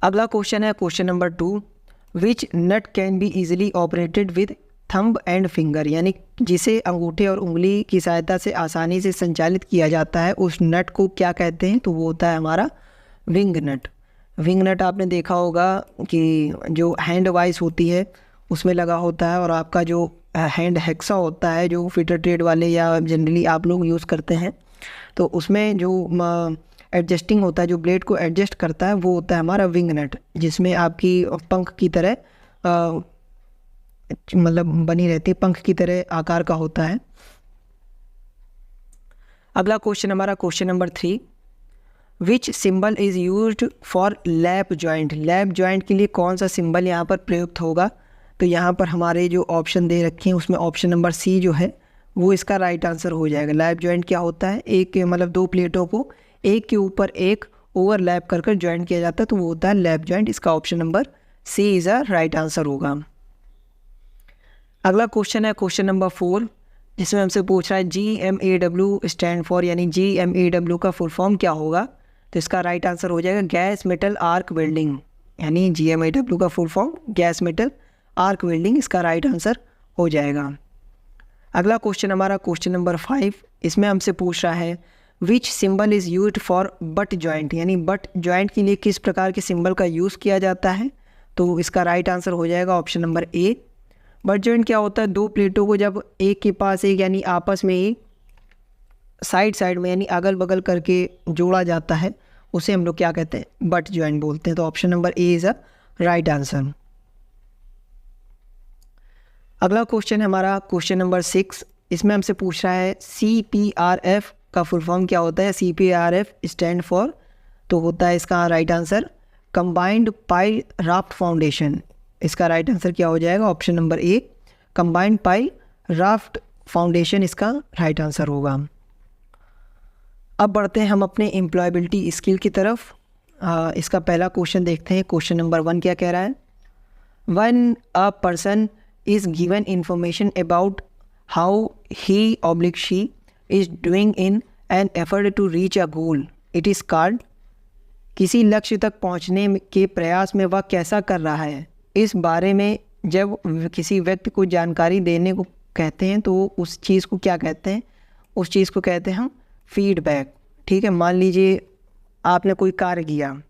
अगला क्वेश्चन है question number 2, which nut can be easily operated with thumb and finger, यानी जिसे अंगूठे और उंगली की सहायता से आसानी से संचालित किया जाता है, उस नट को क्या कहते हैं। तो वो होता है हमारा विंग नट। विंग नट आपने देखा होगा कि जो हैंड वाइस होती है उसमें लगा होता है, और आपका जो हैंड हेक्सा होता है जो फिटर ट्रेड वाले या जनरली आप लोग यूज़ करते हैं, तो उसमें जो एडजस्टिंग होता है, जो ब्लेड को एडजस्ट करता है, वो होता है हमारा विंग नट, जिसमें आपकी पंख की तरह मतलब बनी रहती है, पंख की तरह आकार का होता है। अगला क्वेश्चन हमारा question number 3, which symbol is used for lap joint, lap joint के लिए कौन सा सिंबल यहाँ पर प्रयुक्त होगा। तो यहाँ पर हमारे जो ऑप्शन दे रखे हैं उसमें ऑप्शन नंबर सी जो है वो इसका राइट आंसर हो जाएगा। लैप जॉइंट क्या होता है, एक मतलब 2 प्लेटों को एक के ऊपर एक ओवरलैप कर कर ज्वाइंट किया जाता है, तो वो होता है लैप जॉइंट। इसका option number C is a right answer होगा। अगला क्वेश्चन है क्वेश्चन नंबर 4, जिसमें हमसे पूछ रहा है GMAW स्टैंड फॉर, यानी GMAW का फुल फॉर्म क्या होगा। तो इसका राइट आंसर हो जाएगा गैस मेटल आर्क वेल्डिंग, यानी GMAW का full form gas metal arc welding, इसका राइट आंसर हो जाएगा। अगला क्वेश्चन हमारा क्वेश्चन नंबर 5, इसमें हमसे पूछ रहा है विच symbol is used for butt joint, यानी बट जॉइंट के लिए किस प्रकार के सिंबल का यूज़ किया जाता है। तो इसका राइट आंसर हो जाएगा option number A. Butt joint क्या होता है, 2 प्लेटों को जब एक के पास एक यानी आपस में ही साइड साइड में यानी अगल बगल करके जोड़ा जाता है, उसे हम लोग क्या कहते हैं, बट जॉइंट बोलते हैं। तो option number A is a right answer. अगला क्वेश्चन है हमारा क्वेश्चन नंबर 6, इसमें हमसे पूछ रहा है CPRF का फुल फॉर्म क्या होता है। CPRF स्टैंड फॉर, तो होता है इसका right answer combined pile raft foundation. इसका राइट आंसर क्या हो जाएगा, option number A combined pile raft foundation, इसका राइट आंसर होगा। अब बढ़ते हैं हम अपने एम्प्लॉयबिलिटी स्किल की तरफ। इसका पहला क्वेश्चन देखते हैं। क्वेश्चन नंबर 1 क्या कह रहा है, when a person is given information about how he/she is doing in an effort to reach a goal, it is called, किसी लक्ष्य तक पहुंचने के प्रयास में वह कैसा कर रहा है, इस बारे में जब किसी व्यक्ति को जानकारी देने को कहते हैं तो उस चीज़ को क्या कहते हैं, उस चीज़ को कहते हैं हम फीडबैक। ठीक है, मान लीजिए आपने कोई कार्य किया,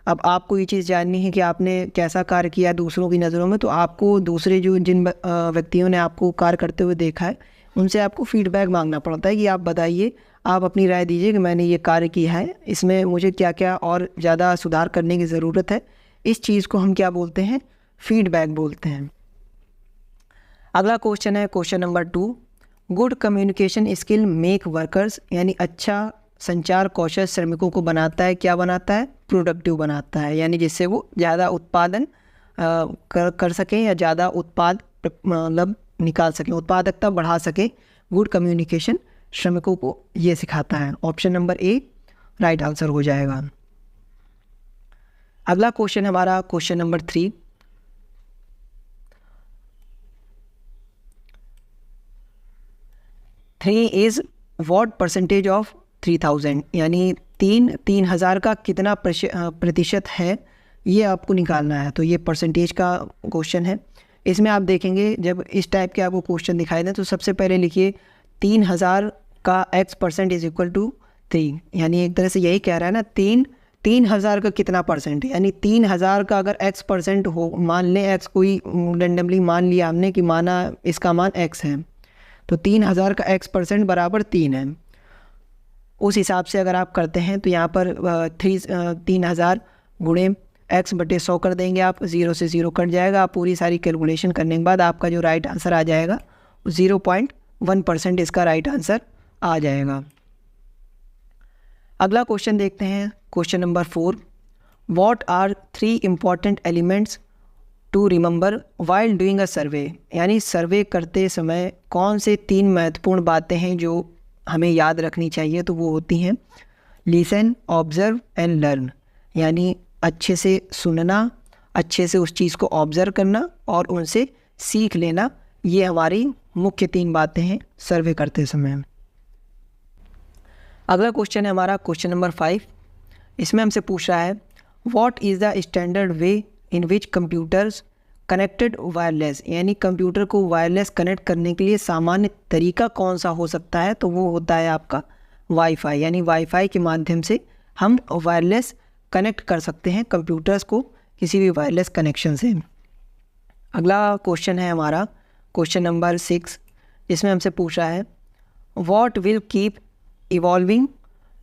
अब आपको ये चीज़ जाननी है कि आपने कैसा कार्य किया दूसरों की नज़रों में, तो आपको दूसरे जिन व्यक्तियों ने आपको कार्य करते हुए देखा है उनसे आपको फीडबैक मांगना पड़ता है कि आप बताइए, आप अपनी राय दीजिए कि मैंने ये कार्य किया है, इसमें मुझे क्या क्या और ज़्यादा सुधार करने की ज़रूरत है। इस चीज़ को हम क्या बोलते हैं, फीडबैक बोलते हैं। अगला क्वेश्चन है question number 2, good communication skill make workers, यानी अच्छा संचार कौशल श्रमिकों को बनाता है, क्या बनाता है, प्रोडक्टिव बनाता है, यानी जिससे वो ज़्यादा उत्पादन कर सकें या ज़्यादा उत्पाद मतलब निकाल सकें, उत्पादकता बढ़ा सकें। गुड कम्युनिकेशन श्रमिकों को ये सिखाता है। Option number A right answer हो जाएगा। अगला क्वेश्चन हमारा question number 3। Three is what percentage of 3000, यानी 3000 का कितना प्रतिशत है, ये आपको निकालना है। तो ये परसेंटेज का क्वेश्चन है। इसमें आप देखेंगे जब इस टाइप के आपको क्वेश्चन दिखाई दें तो सबसे पहले लिखिए 3000 का x% इज इक्वल टू 3, यानी एक तरह से यही कह रहा है ना, 3000 का कितना परसेंट है, यानी 3000 का अगर x% हो, मान लें x कोई रेंडमली मान लिया हमने कि माना इसका मान x है, तो 3000 का x% बराबर 3 है। उस हिसाब से अगर आप करते हैं तो यहाँ पर 3000 गुणे x/100 कर देंगे आप, 0 से 0 कट जाएगा। आप पूरी सारी कैलकुलेशन करने के बाद आपका जो राइट आंसर आ जाएगा 0.1% इसका राइट आंसर आ जाएगा। अगला क्वेश्चन देखते हैं, question number 4। What are 3 important elements to remember while doing a survey, यानी सर्वे करते समय कौन से 3 महत्वपूर्ण बातें हैं जो हमें याद रखनी चाहिए। तो वो होती हैं लिसन, ऑब्जर्व एंड लर्न, यानी अच्छे से सुनना, अच्छे से उस चीज़ को ऑब्जर्व करना और उनसे सीख लेना। ये हमारी मुख्य 3 बातें हैं सर्वे करते समय। अगला क्वेश्चन है हमारा क्वेश्चन नंबर 5। इसमें हमसे पूछ रहा है what is the standard way in which computers connected wireless, यानी कंप्यूटर को वायरलेस कनेक्ट करने के लिए सामान्य तरीका कौन सा हो सकता है। तो वो होता है आपका वाईफाई, यानी वाईफाई के माध्यम से हम वायरलेस कनेक्ट कर सकते हैं कंप्यूटर्स को किसी भी वायरलेस कनेक्शन से। अगला क्वेश्चन है हमारा क्वेश्चन नंबर 6, जिसमें हमसे पूछ रहा है what will keep evolving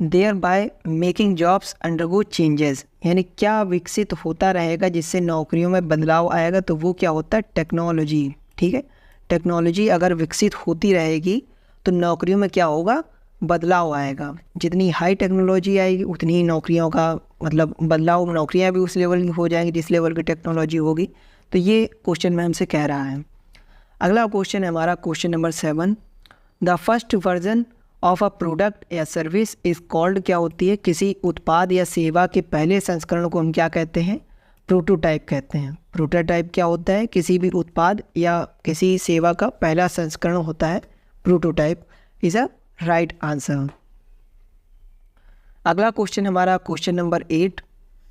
thereby making jobs undergo changes, यानी क्या विकसित होता रहेगा जिससे नौकरियों में बदलाव आएगा। तो वो क्या होता है, टेक्नोलॉजी। ठीक है, टेक्नोलॉजी अगर विकसित होती रहेगी तो नौकरियों में क्या होगा, बदलाव आएगा। जितनी हाई टेक्नोलॉजी आएगी उतनी ही नौकरियों का मतलब बदलाव, नौकरियां भी उस लेवल की हो जाएंगी जिस लेवल की टेक्नोलॉजी होगी। तो ये क्वेश्चन में हमसे कह रहा है। अगला क्वेश्चन है हमारा question number 7। The first version of a product या सर्विस इज़ कॉल्ड, क्या होती है, किसी उत्पाद या सेवा के पहले संस्करण को हम क्या कहते हैं, प्रोटोटाइप कहते हैं। प्रोटोटाइप क्या होता है, किसी भी उत्पाद या किसी सेवा का पहला संस्करण होता है prototype. Is a right answer. अगला क्वेश्चन हमारा क्वेश्चन नंबर 8।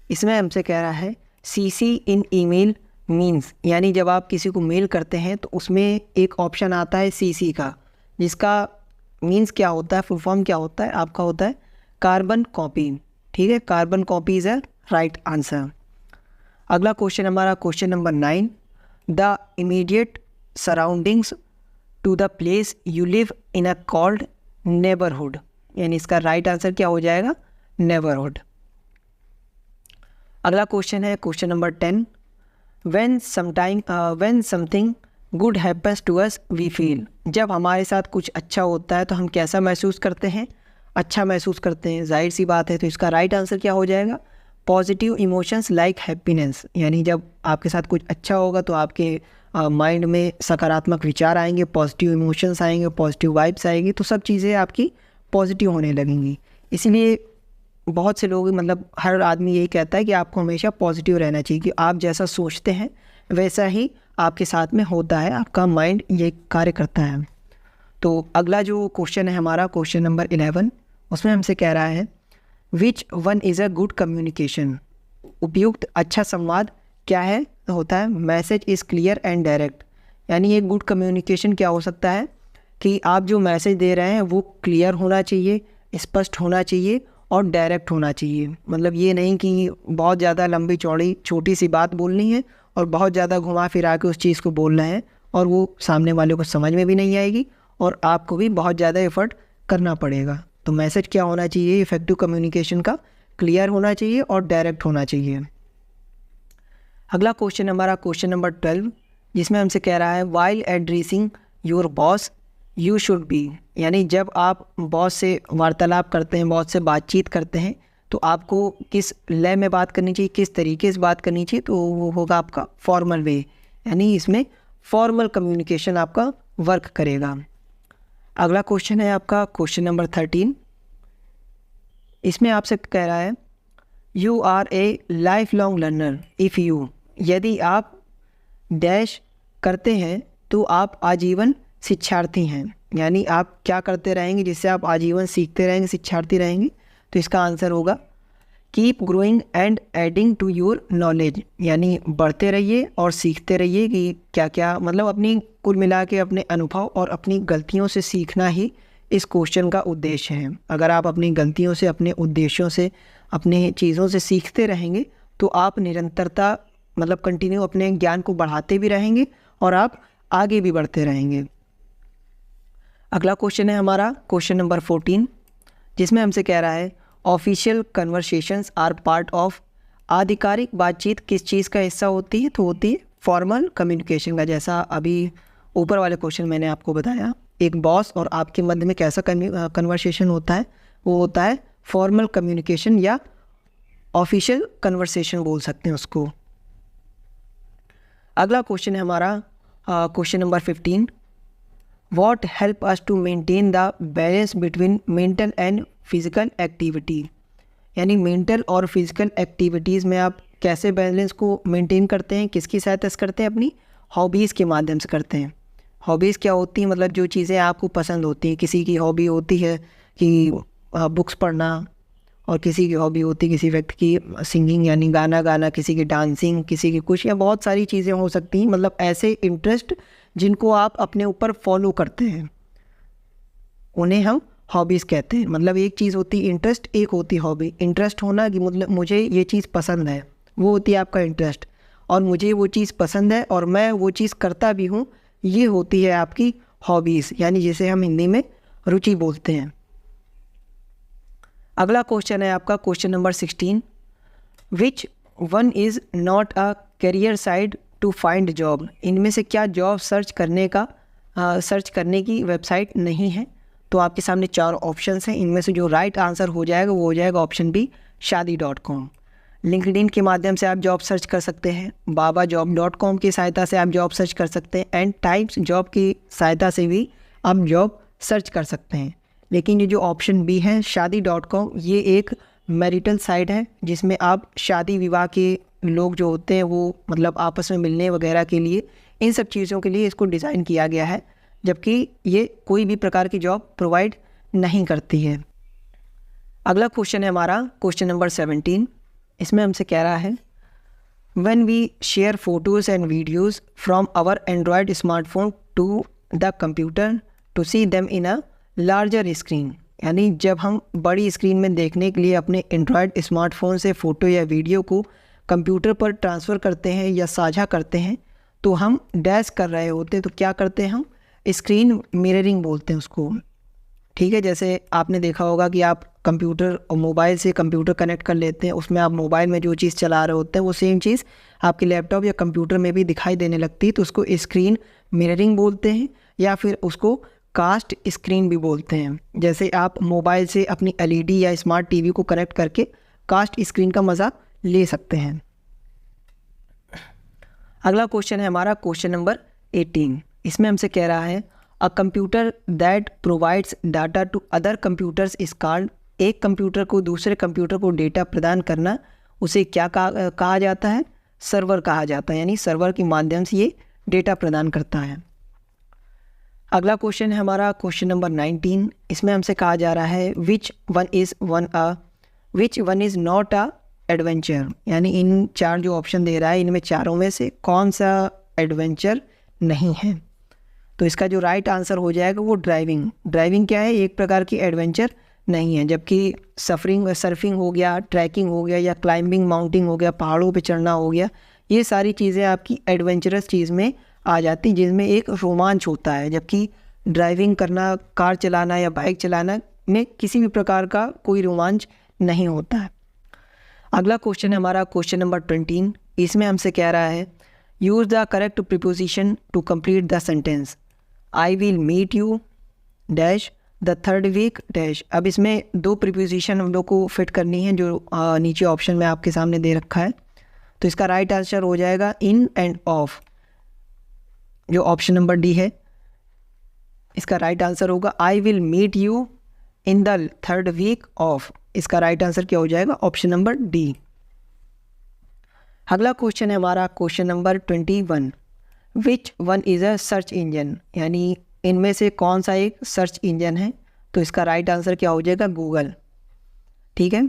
इसमें हमसे कह रहा है सीसी इन ईमेल मीन्स, यानी जब आप किसी को मेल करते हैं तो उसमें एक ऑप्शन आता है सीसी का, जिसका मीन्स क्या होता है, फुल फॉर्म क्या होता है, आपका होता है कार्बन कॉपी। ठीक है, carbon copy is a right answer. अगला क्वेश्चन हमारा question number 9। The immediate surroundings to the place you live in a called neighbourhood, यानी इसका राइट आंसर क्या हो जाएगा, नेबरहुड। अगला क्वेश्चन है question number 10। When something good happens to us we feel, जब हमारे साथ कुछ अच्छा होता है तो हम कैसा महसूस करते हैं, अच्छा महसूस करते हैं, जाहिर सी बात है। तो इसका राइट आंसर क्या हो जाएगा, पॉजिटिव इमोशंस लाइक हैप्पीनेस, यानी जब आपके साथ कुछ अच्छा होगा तो आपके माइंड में सकारात्मक विचार आएंगे, पॉजिटिव इमोशंस आएंगे, पॉजिटिव वाइब्स आएंगी, तो सब चीज़ें आपकी पॉजिटिव होने लगेंगी। इसीलिए बहुत से लोग मतलब हर आदमी यही कहता है कि आपको हमेशा पॉजिटिव रहना चाहिए, कि आप जैसा सोचते हैं वैसा ही आपके साथ में होता है, आपका माइंड ये कार्य करता है। तो अगला जो क्वेश्चन है हमारा क्वेश्चन नंबर 11, उसमें हमसे कह रहा है विच one is a good communication, उपयुक्त अच्छा संवाद क्या है, होता है message is clear and direct, यानी एक गुड कम्युनिकेशन क्या हो सकता है कि आप जो मैसेज दे रहे हैं वो क्लियर होना चाहिए, स्पष्ट होना चाहिए और डायरेक्ट होना चाहिए। मतलब ये नहीं कि बहुत ज़्यादा लंबी चौड़ी छोटी सी बात बोलनी है और बहुत ज़्यादा घुमा फिरा के उस चीज़ को बोलना है और वो सामने वाले को समझ में भी नहीं आएगी और आपको भी बहुत ज़्यादा एफर्ट करना पड़ेगा। तो मैसेज क्या होना चाहिए इफेक्टिव कम्युनिकेशन का, क्लियर होना चाहिए और डायरेक्ट होना चाहिए। अगला क्वेश्चन हमारा क्वेश्चन नंबर 12, जिसमें हमसे कह रहा है while addressing your boss you should be, यानी जब आप बॉस से वार्तालाप करते हैं, बॉस से बातचीत करते हैं, तो आपको किस लय में बात करनी चाहिए, किस तरीके से बात करनी चाहिए, तो वो होगा आपका फॉर्मल वे, यानी इसमें फॉर्मल कम्युनिकेशन आपका वर्क करेगा। अगला क्वेश्चन है आपका क्वेश्चन नंबर 13। इसमें आपसे कह रहा है you are a lifelong learner if you, यदि आप डैश करते हैं तो आप आजीवन शिक्षार्थी हैं, यानी आप क्या करते रहेंगे जिससे आप आजीवन सीखते रहेंगे, शिक्षार्थी रहेंगे। तो इसका आंसर होगा keep growing and adding to your knowledge, यानी बढ़ते रहिए और सीखते रहिए कि क्या क्या, मतलब अपनी कुल मिला के अपने अनुभव और अपनी गलतियों से सीखना ही इस क्वेश्चन का उद्देश्य है। अगर आप अपनी गलतियों से, अपने उद्देश्यों से, अपने चीज़ों से सीखते रहेंगे तो आप निरंतरता, मतलब कंटिन्यू अपने ज्ञान को बढ़ाते भी रहेंगे और आप आगे भी बढ़ते रहेंगे। अगला क्वेश्चन है हमारा क्वेश्चन नंबर 14, जिसमें हमसे कह रहा है official conversations are part of, आधिकारिक बातचीत किस चीज़ का हिस्सा होती है, तो होती है फॉर्मल कम्युनिकेशन का। जैसा अभी ऊपर वाले क्वेश्चन मैंने आपको बताया, एक बॉस और आपके मध्य में कैसा कन्वर्सेशन होता है, वो होता है फॉर्मल कम्युनिकेशन या ऑफिशियल कन्वर्सेशन बोल सकते हैं उसको। अगला क्वेश्चन है हमारा question number 15, what help us to maintain the balance between mental and physical activity, यानी मेंटल और फिजिकल एक्टिविटीज़ में आप कैसे बैलेंस को मेंटेन करते हैं, किसकी सहायता से करते हैं, अपनी हॉबीज़ के माध्यम से करते हैं। हॉबीज़ क्या होती हैं, मतलब जो चीज़ें आपको पसंद होती हैं। किसी की हॉबी होती है कि बुक्स पढ़ना, और किसी की हॉबी होती है किसी व्यक्ति की सिंगिंग यानी गाना गाना, किसी की डांसिंग, किसी की कुछ, या बहुत सारी चीज़ें हो सकती हैं। मतलब ऐसे इंटरेस्ट जिनको आप अपने ऊपर फॉलो करते हैं उन्हें हम हॉबीज़ कहते हैं। मतलब एक चीज़ होती है इंटरेस्ट, एक होती हॉबी। इंटरेस्ट होना कि मतलब मुझे ये चीज़ पसंद है, वो होती है आपका इंटरेस्ट, और मुझे वो चीज़ पसंद है और मैं वो चीज़ करता भी हूँ, ये होती है आपकी हॉबीज़, यानी जिसे हम हिंदी में रुचि बोलते हैं। अगला क्वेश्चन है आपका question number 16, which one is not a career site to find job, इनमें से क्या जॉब सर्च करने की वेबसाइट नहीं है। तो आपके सामने 4 ऑप्शंस हैं, इनमें से जो राइट आंसर हो जाएगा वो हो जाएगा ऑप्शन बी shaadi.com। लिंक्डइन के माध्यम से आप जॉब सर्च कर सकते हैं, babajob.com की सहायता से आप जॉब सर्च कर सकते हैं, एंड टाइम्स जॉब की सहायता से भी आप जॉब सर्च कर सकते हैं। लेकिन ये जो ऑप्शन बी है shaadi.com, ये एक मैरिटल साइट है जिसमें आप शादी विवाह के लोग जो होते हैं वो मतलब आपस में मिलने वगैरह के लिए, इन सब चीज़ों के लिए इसको डिज़ाइन किया गया है, जबकि ये कोई भी प्रकार की जॉब प्रोवाइड नहीं करती है। अगला क्वेश्चन है हमारा क्वेश्चन नंबर 17। इसमें हमसे कह रहा है when we share photos and videos from our Android smartphone to the computer to see them in a larger screen, यानी जब हम बड़ी स्क्रीन में देखने के लिए अपने एंड्रॉयड स्मार्टफोन से फ़ोटो या वीडियो को कंप्यूटर पर ट्रांसफ़र करते हैं या साझा करते हैं, तो हम डैश कर रहे होते हैं। तो क्या करते हैं हम, स्क्रीन मिररिंग बोलते हैं उसको। ठीक है, जैसे आपने देखा होगा कि आप कंप्यूटर और मोबाइल से कंप्यूटर कनेक्ट कर लेते हैं, उसमें आप मोबाइल में जो चीज़ चला रहे होते हैं वो सेम चीज़ आपके लैपटॉप या कंप्यूटर में भी दिखाई देने लगती है, तो उसको स्क्रीन मिररिंग बोलते हैं, या फिर उसको कास्ट स्क्रीन भी बोलते हैं। जैसे आप मोबाइल से अपनी एलईडी या स्मार्ट टीवी को कनेक्ट करके कास्ट स्क्रीन का मज़ा ले सकते हैं। अगला क्वेश्चन है हमारा क्वेश्चन नंबर 18। इसमें हमसे कह रहा है a computer that provides data to other computers is called, एक कंप्यूटर को दूसरे कंप्यूटर को डेटा प्रदान करना उसे क्या कहा जाता है, सर्वर कहा जाता है, यानी सर्वर के माध्यम से ये डेटा प्रदान करता है। अगला क्वेश्चन है हमारा क्वेश्चन नंबर 19। इसमें हमसे कहा जा रहा है विच one is not a adventure, यानी इन 4 जो ऑप्शन दे रहा है इनमें चारों में से कौन सा एडवेंचर नहीं है। तो इसका जो राइट आंसर हो जाएगा वो ड्राइविंग। ड्राइविंग क्या है, एक प्रकार की एडवेंचर नहीं है, जबकि सर्फिंग हो गया, ट्रैकिंग हो गया, या क्लाइंबिंग माउंटिंग हो गया, पहाड़ों पे चढ़ना हो गया, ये सारी चीज़ें आपकी एडवेंचरस चीज़ में आ जाती, जिसमें एक रोमांच होता है। जबकि ड्राइविंग करना, कार चलाना या बाइक चलाना में किसी भी प्रकार का कोई रोमांच नहीं होता है। अगला क्वेश्चन है हमारा क्वेश्चन नंबर 20। इसमें हमसे कह रहा है use the correct preposition to complete the sentence. I will meet you, dash the third week dash. अब इसमें दो प्रीपोजिशन हम लोग को फिट करनी है जो नीचे ऑप्शन में आपके सामने दे रखा है। तो इसका राइट आंसर हो जाएगा इन एंड ऑफ, जो ऑप्शन नंबर डी है इसका राइट आंसर होगा। I will meet you in the third week of, इसका राइट आंसर क्या हो जाएगा? Option number D. अगला क्वेश्चन है हमारा question number 21, which one is a search engine, यानी इनमें से कौन सा एक सर्च इंजन है? तो इसका राइट आंसर क्या हो जाएगा? गूगल। ठीक है,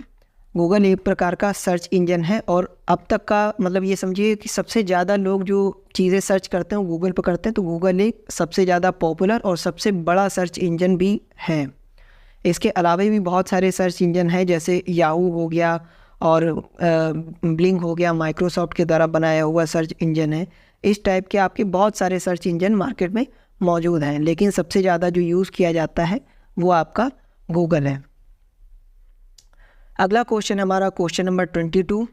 गूगल एक प्रकार का सर्च इंजन है और अब तक का मतलब ये समझिए कि सबसे ज़्यादा लोग जो चीज़ें सर्च करते हैं वो गूगल पर करते हैं। तो गूगल एक सबसे ज़्यादा पॉपुलर और सबसे बड़ा सर्च इंजन भी है। इसके अलावा भी बहुत सारे सर्च इंजन हैं, जैसे याहू हो गया और ब्लिंग हो गया, माइक्रोसॉफ्ट के द्वारा बनाया हुआ सर्च इंजन है। इस टाइप के आपके बहुत सारे सर्च इंजन मार्केट में मौजूद हैं, लेकिन सबसे ज़्यादा जो यूज़ किया जाता है वो आपका गूगल है। अगला क्वेश्चन हमारा question number 22,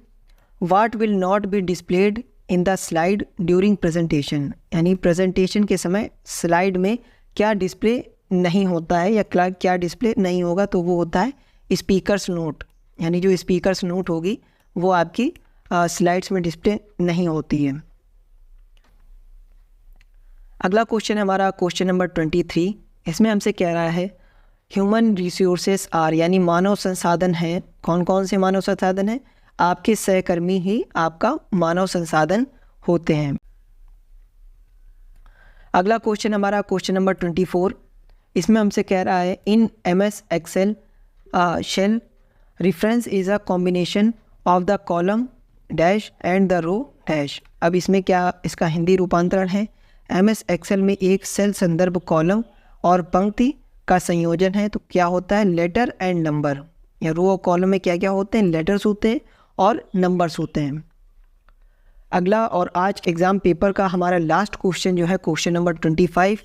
what will not be displayed in the slide during presentation, यानी प्रेजेंटेशन के समय स्लाइड में क्या डिस्प्ले नहीं होता है या क्या डिस्प्ले नहीं होगा? तो वो होता है स्पीकर्स नोट, यानी जो स्पीकर्स नोट होगी वो आपकी स्लाइड्स में डिस्प्ले नहीं होती है। अगला क्वेश्चन हमारा क्वेश्चन नंबर 23, इसमें हमसे कह रहा है ह्यूमन रिसोर्सेस आर, यानी मानव संसाधन हैं। कौन कौन से मानव संसाधन हैं? आपके सहकर्मी ही आपका मानव संसाधन होते हैं। अगला क्वेश्चन हमारा क्वेश्चन नंबर 24, इसमें हमसे कह रहा है in MS Excel cell reference is a combination of the column dash and the row dash. अब इसमें क्या इसका हिंदी रूपांतरण है? MS Excel में एक सेल संदर्भ कॉलम और पंक्ति का संयोजन है। तो क्या होता है? लेटर एंड नंबर, या रो और कॉलम में क्या क्या होते हैं? लेटर्स होते हैं और नंबर्स होते हैं। अगला और आज एग्ज़ाम पेपर का हमारा लास्ट क्वेश्चन जो है क्वेश्चन नंबर 25,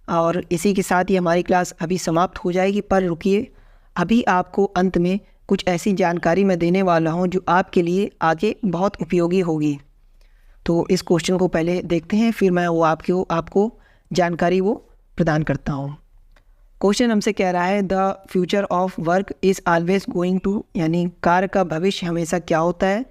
और इसी के साथ ही हमारी क्लास अभी समाप्त हो जाएगी। पर रुकिए, अभी आपको अंत में कुछ ऐसी जानकारी मैं देने वाला हूं जो आपके लिए आगे बहुत उपयोगी होगी। तो इस क्वेश्चन को पहले देखते हैं, फिर मैं वो आपको जानकारी वो प्रदान करता हूँ। क्वेश्चन हमसे कह रहा है the future of work is always going to, यानी कार्य का भविष्य हमेशा क्या होता है?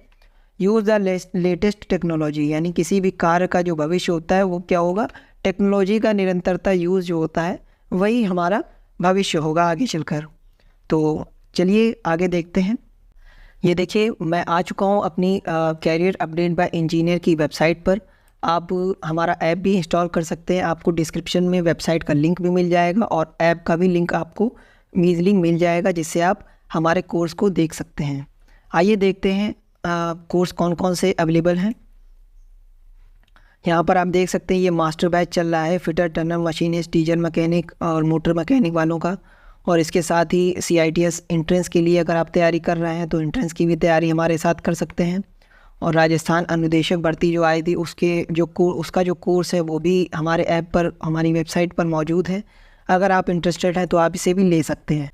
यूज़ द लेटेस्ट टेक्नोलॉजी, यानी किसी भी कार्य का जो भविष्य होता है वो क्या होगा? टेक्नोलॉजी का निरंतरता यूज़ जो होता है वही हमारा भविष्य होगा आगे चलकर। तो चलिए आगे देखते हैं। ये देखिए, मैं आ चुका हूँ अपनी कैरियर अपडेट बाय इंजीनियर की वेबसाइट पर। आप हमारा ऐप भी इंस्टॉल कर सकते हैं, आपको डिस्क्रिप्शन में वेबसाइट का लिंक भी मिल जाएगा और ऐप का भी लिंक आपको ईज़िली मिल जाएगा, जिससे आप हमारे कोर्स को देख सकते हैं। आइए देखते हैं कोर्स कौन कौन से अवेलेबल हैं। यहाँ पर आप देख सकते हैं ये मास्टर बैच चल रहा है fitter, turner, machinist, diesel mechanic और मोटर मैकेनिक वालों का। और इसके साथ ही CITS एंट्रेंस के लिए अगर आप तैयारी कर रहे हैं तो एंट्रेंस की भी तैयारी हमारे साथ कर सकते हैं। और राजस्थान अनुदेशक भर्ती जो आई थी उसका जो कोर्स है वो भी हमारे ऐप पर, हमारी वेबसाइट पर मौजूद है। अगर आप इंटरेस्टेड हैं तो आप इसे भी ले सकते हैं।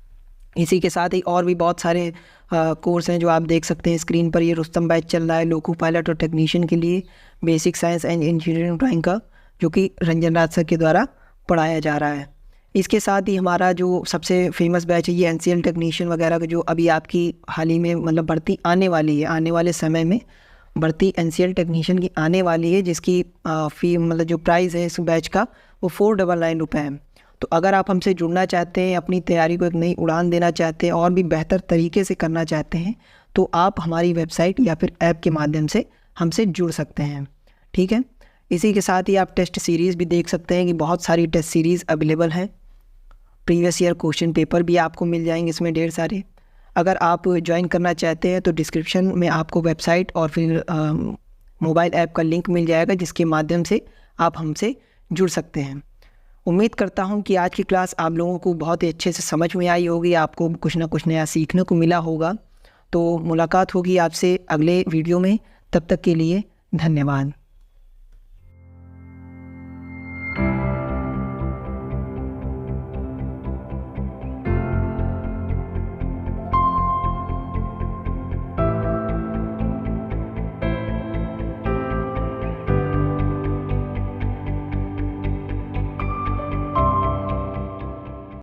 इसी के साथ ही और भी बहुत सारे कोर्स हैं जो आप देख सकते हैं स्क्रीन पर। ये रुस्तम बैच चल रहा है लोको पायलट और टेक्नीशियन के लिए, basic science and engineering drawing का, जो कि रंजन राज सर के द्वारा पढ़ाया जा रहा है। इसके साथ ही हमारा जो सबसे फेमस बैच है ये NCL टेक्नीशियन वगैरह का, जो अभी आपकी हाल ही में मतलब भर्ती आने वाली है, आने वाले समय में भर्ती NCL टेक्नीशियन की आने वाली है, जिसकी फ़ी मतलब जो प्राइस है इस बैच का वो 499 रुपये है। तो अगर आप हमसे जुड़ना चाहते हैं, अपनी तैयारी को एक नई उड़ान देना चाहते हैं और भी बेहतर तरीके से करना चाहते हैं, तो आप हमारी वेबसाइट या फिर ऐप के माध्यम से हमसे जुड़ सकते हैं। ठीक है, इसी के साथ ही आप टेस्ट सीरीज़ भी देख सकते हैं कि बहुत सारी टेस्ट सीरीज़ अवेलेबल हैं। प्रीवियस ईयर क्वेश्चन पेपर भी आपको मिल जाएंगे इसमें ढेर सारे। अगर आप ज्वाइन करना चाहते हैं तो डिस्क्रिप्शन में आपको वेबसाइट और फिर मोबाइल ऐप का लिंक मिल जाएगा, जिसके माध्यम से आप हमसे जुड़ सकते हैं। उम्मीद करता हूं कि आज की क्लास आप लोगों को बहुत ही अच्छे से समझ में आई होगी, आपको कुछ ना कुछ नया सीखने को मिला होगा। तो मुलाकात होगी आपसे अगले वीडियो में, तब तक के लिए धन्यवाद।